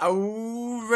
I'm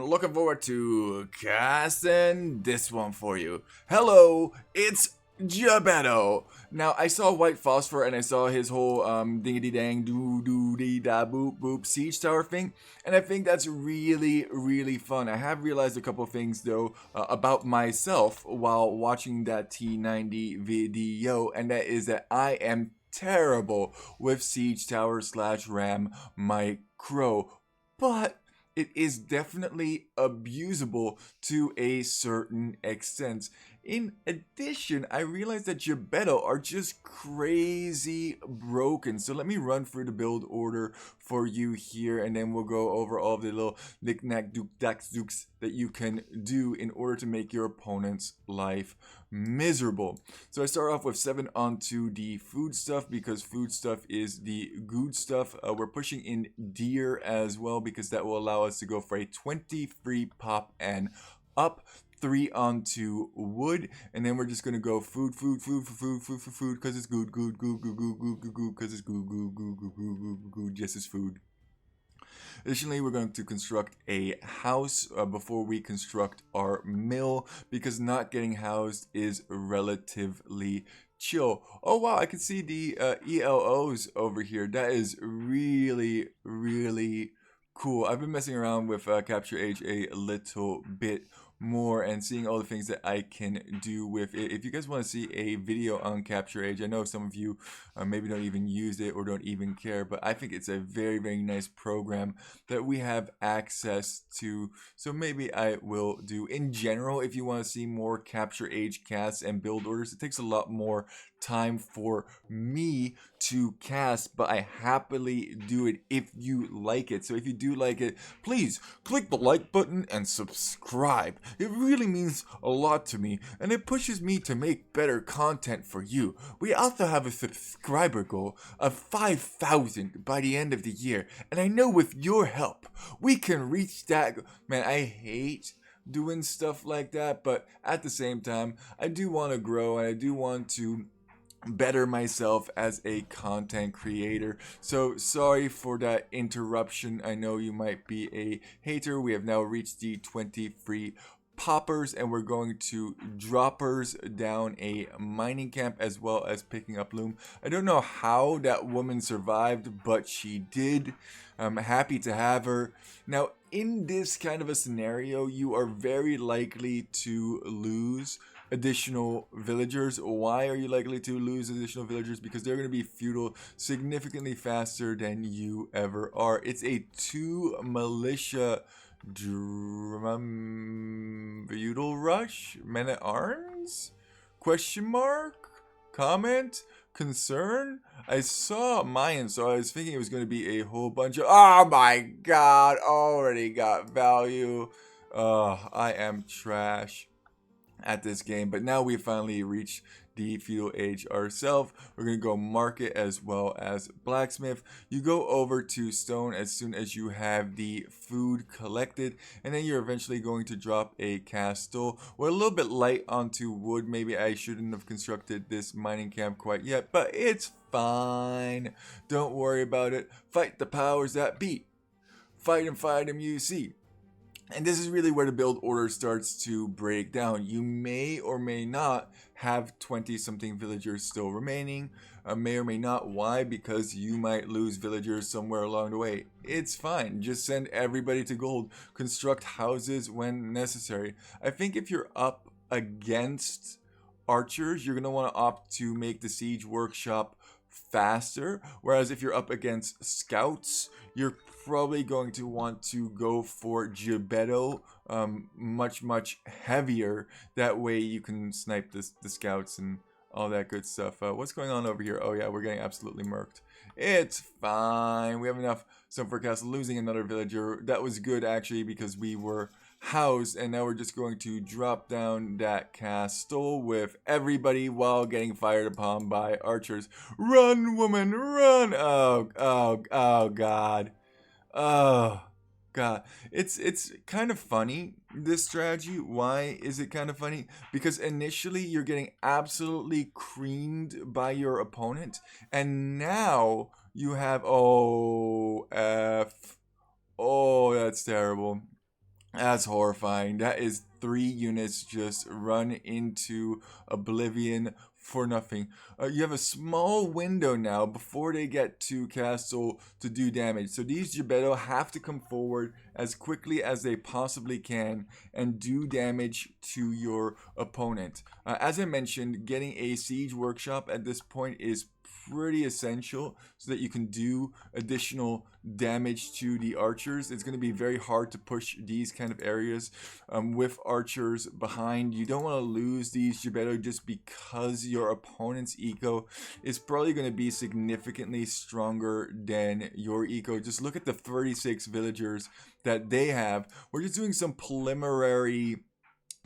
looking forward to casting this one for you. Hello, it's Gbeto. Now, I saw White Phosphor and I saw his whole dingity dang doo doo dee da boop boop siege tower thing, and I think that's really fun. I have realized a couple things though about myself while watching that T90 video, and that is that I am terrible with Siege Tower slash Ram Micro, but it is definitely abusable to a certain extent. In addition, I realized that Gbeto are just crazy broken. So let me run through the build order for you here, and then we'll go over all of the little knick-knack dook-dax-dooks that you can do in order to make your opponent's life miserable. So I start off with 7 onto the food stuff because food stuff is the good stuff. We're pushing in deer as well because that will allow us to go for a 23 pop and up. 3 onto wood, and then we're just gonna go food, because it's good, because it's good, just as food. Additionally, we're going to construct a house before we construct our mill, because not getting housed is relatively chill. Oh wow, I can see the ELOs over here. That is really cool. I've been messing around with Capture Age a little bit more and seeing all the things that I can do with it. If you guys want to see a video on Capture Age, I know some of you maybe don't even use it or don't even care, but I think it's a very nice program that we have access to. So maybe I will do. In general, if you want to see more Capture Age casts and build orders, it takes a lot more time for me to cast, but I happily do it if you like it. So if you do like it, please click the like button and subscribe. It really means a lot to me, and it pushes me to make better content for you. We also have a subscriber goal of 5,000 by the end of the year, and I know with your help, we can reach that. Man, I hate doing stuff like that, but at the same time, I do want to grow, and I do want to better myself as a content creator. So sorry for that interruption. I know you might be a hater. We have now reached the 23 poppers, and we're going to droppers down a mining camp as well as picking up loom. I don't know how that woman survived, but she did. I'm happy to have her. Now, in this kind of a scenario, you are very likely to lose additional villagers. Why are you likely to lose additional villagers? Because they're going to be feudal significantly faster than you ever are. It's a 2 militia feudal rush. Men at arms? Question mark? Comment? Concern? I saw mine, so I was thinking it was going to be a whole bunch of. Oh my god! Already got value. I am trash at this game, but now we finally reached the feudal age ourselves. We're gonna go market as well as blacksmith. You go over to stone as soon as you have the food collected, and then you're eventually going to drop a castle. We're a little bit light onto wood. Maybe I shouldn't have constructed this mining camp quite yet, but it's fine. Don't worry about it. Fight the powers that be. Fight them, you see. And this is really where the build order starts to break down. You may or may not have 20-something villagers still remaining. May or may not. Why? Because you might lose villagers somewhere along the way. It's fine. Just send everybody to gold. Construct houses when necessary. I think if you're up against archers, you're going to want to opt to make the siege workshop faster, whereas if you're up against scouts, you're probably going to want to go for Gbeto much heavier. That way you can snipe the scouts and all that good stuff. What's going on over here? Oh yeah, we're getting absolutely murked. It's fine. We have enough stuff for castle. Losing another villager, that was good actually, because we were housed, and now we're just going to drop down that castle with everybody while getting fired upon by archers. Run, woman, run! Oh god. Oh god. It's kind of funny, this strategy. Why is it kind of funny? Because initially you're getting absolutely creamed by your opponent, and now you have, oh, F. Oh, that's terrible. That's horrifying. That is 3 units just run into oblivion for nothing. You have a small window now before they get to castle to do damage. So these Gbeto have to come forward as quickly as they possibly can and do damage to your opponent. As I mentioned, getting a siege workshop at this point is pretty essential so that you can do additional damage to the archers. It's going to be very hard to push these kind of areas with archers behind. You don't want to lose these Gbeto just because your opponent's eco is probably going to be significantly stronger than your eco. Just look at the 36 villagers that they have. We're just doing some preliminary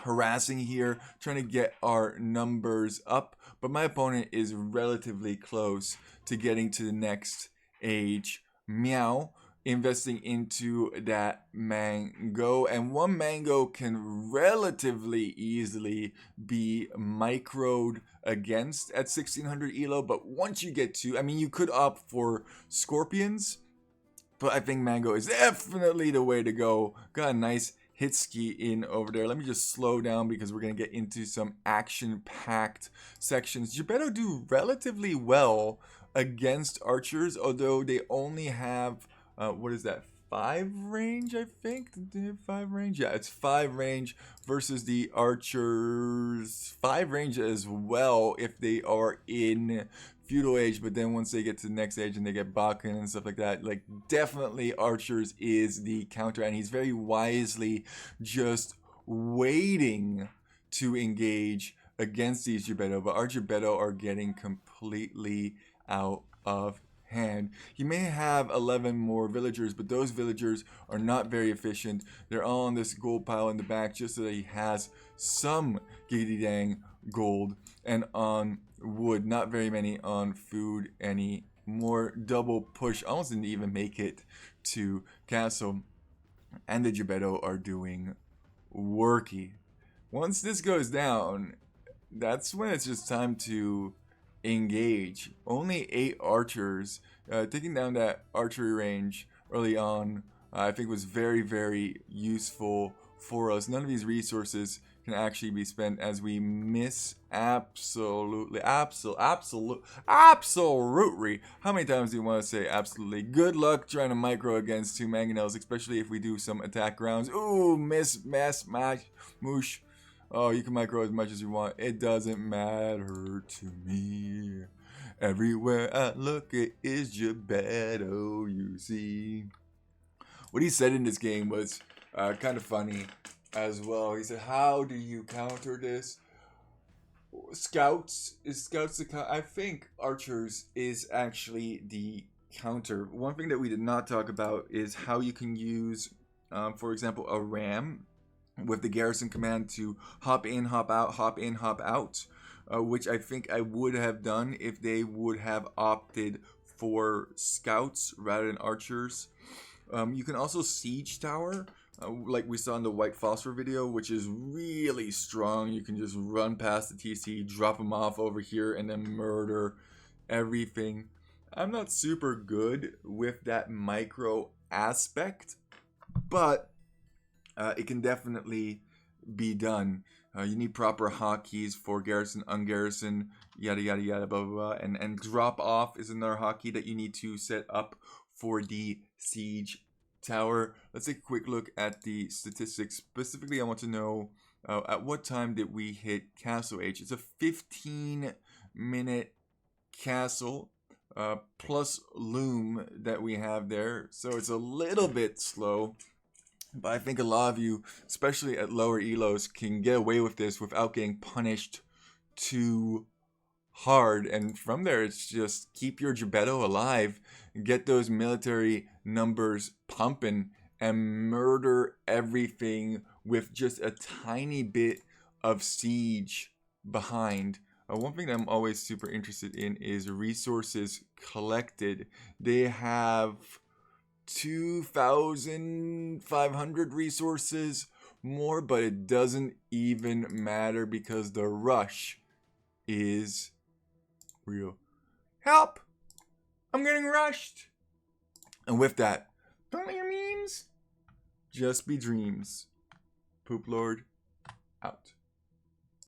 harassing here, trying to get our numbers up, but my opponent is relatively close to getting to the next age. Meow, investing into that mango, and one mango can relatively easily be microed against at 1600 elo, but once you get to, I mean, you could opt for scorpions, but I think mango is definitely the way to go. Got a nice hit ski in over there. Let me just slow down because we're going to get into some action-packed sections. Gbeto do relatively well against archers, although they only have, what is that, 5 range, I think? Did they have 5 range? Yeah, it's 5 range versus the archers. 5 range as well if they are in feudal age, but then once they get to the next age and they get Bakken and stuff like that, like definitely archers is the counter, and he's very wisely just waiting to engage against these Gbeto, but our Gbeto are getting completely out of hand. He may have 11 more villagers, but those villagers are not very efficient. They're all on this gold pile in the back just so that he has some giggity dang gold, and on wood, not very many on food anymore. Double push, almost didn't even make it to castle, and the Gbeto are doing worky. Once this goes down, that's when it's just time to engage. Only 8 archers, taking down that archery range early on, I think was very, very useful for us. None of these resources can actually be spent as we miss absolutely. How many times do you want to say absolutely? Good luck trying to micro against 2 mangonels, especially if we do some attack rounds. Ooh, miss, mash, moosh. Oh, you can micro as much as you want. It doesn't matter to me. Everywhere I look, it is Gbeto, you see. What he said in this game was kind of funny as well. He said, how do you counter this? Scouts? Is scouts the counter? I think archers is actually the counter. One thing that we did not talk about is how you can use, for example, a ram with the garrison command to hop in, hop out, hop in, hop out, which I think I would have done if they would have opted for scouts rather than archers. You can also siege tower, like we saw in the white phosphor video, which is really strong. You can just run past the TC, drop them off over here, and then murder everything. I'm not super good with that micro aspect, but it can definitely be done. You need proper hotkeys for garrison, ungarrison, yada yada yada, blah blah blah. And drop off is another hotkey that you need to set up for the siege tower. Let's take a quick look at the statistics. Specifically, I want to know at what time did we hit castle age. It's a 15-minute castle plus loom that we have there, so it's a little bit slow. But I think a lot of you, especially at lower elos, can get away with this without getting punished too hard. And from there, it's just keep your Gbeto alive, get those military numbers pumping, and murder everything with just a tiny bit of siege behind. One thing that I'm always super interested in is resources collected. They have 2,500 resources more, but it doesn't even matter because the rush is real. Help! I'm getting rushed! And with that, don't let your memes just be dreams. Poop Lord, out.